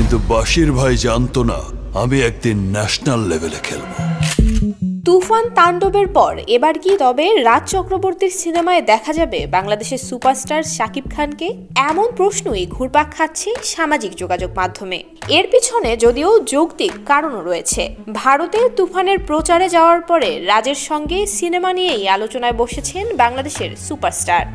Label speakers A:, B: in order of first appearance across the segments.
A: কিন্তু বাশির ভাই জানতো না আমি একদিন ন্যাশনাল লেভেলে খেলবো।
B: তুফান তাণ্ডবের পর এবার কি তবে রাজ চক্রবর্তীর সিনেমায় দেখা যাবে বাংলাদেশের সুপারস্টার শাকিব খানকে? এমন প্রশ্নই ঘুরপাক খাচ্ছে সামাজিক যোগাযোগ মাধ্যমে। এর পিছনে যদিও যৌক্তিক কারণও রয়েছে। ভারতে তুফানের প্রচারে যাওয়ার পরে রাজের সঙ্গে সিনেমা নিয়েই আলোচনায় বসেছেন বাংলাদেশের সুপারস্টার।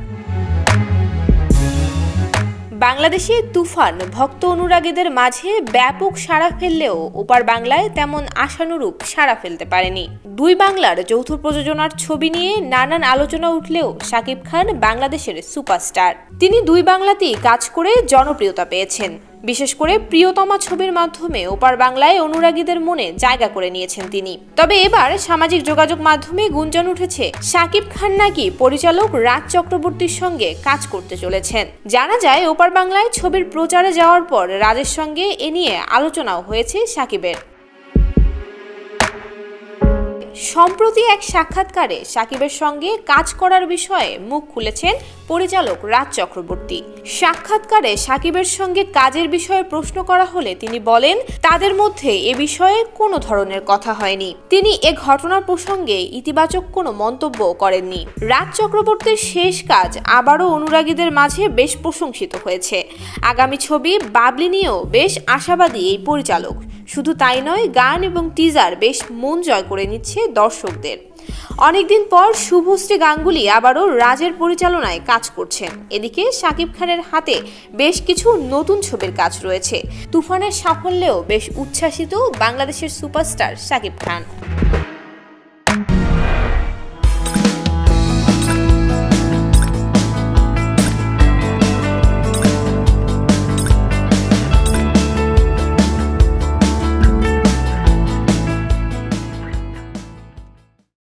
B: বাংলাদেশে তুফান ভক্ত অনুরাগীদের মাঝে ব্যাপক সাড়া ফেললেও ওপার বাংলায় তেমন আশানুরূপ সাড়া ফেলতে পারেনি। দুই বাংলার যৌথ প্রযোজনার ছবি নিয়ে নানান আলোচনা উঠলেও শাকিব খান বাংলাদেশের সুপারস্টার। তিনি দুই বাংলাতেই কাজ করে জনপ্রিয়তা পেয়েছেন। বিশেষ করে প্রিয়তমা ছবির মাধ্যমে ওপার বাংলায় অনুরাগীদের মনে জায়গা করে নিয়েছেন তিনি। তবে এবার সামাজিক যোগাযোগ মাধ্যমে গুঞ্জন উঠেছে শাকিব খান নাকি পরিচালক রাজ চক্রবর্তীর সঙ্গে কাজ করতে চলেছেন। জানা যায় ওপার বাংলায় ছবির প্রচারে যাওয়ার পর রাজের সঙ্গে এ নিয়ে আলোচনাও হয়েছে শাকিবের। সম্প্রতি এক সাক্ষাৎকারে শাকিবের সঙ্গে কাজ করার বিষয়ে মুখ খুলেছেন পরিচালক রাজ চক্রবর্তী। সাক্ষাৎকারে শাকিবের সঙ্গে কাজের বিষয়ে প্রশ্ন করা হলে তিনি বলেন, তাদের মধ্যে এ বিষয়ে কোনো ধরনের কথা হয়নি। তিনি এ ঘটনার প্রসঙ্গে ইতিবাচক কোনো মন্তব্য করেননি। রাজ চক্রবর্তীর শেষ কাজ আবারও অনুরাগীদের মাঝে বেশ প্রশংসিত হয়েছে। আগামী ছবি বাবলি নিয়েও বেশ আশাবাদী এই পরিচালক। শুধু তাই নয়, গান এবং টিজার বেশ মন জয় করে নিচ্ছে দর্শকদের। অনেকদিন পর শুভশ্রী গাঙ্গুলি আবারও রাজের পরিচালনায় কাজ করছেন। এদিকে শাকিব খানের হাতে বেশ কিছু নতুন ছবির কাজ রয়েছে। তুফানের সাফল্যেও বেশ উচ্ছ্বাসিত বাংলাদেশের সুপারস্টার শাকিব খান।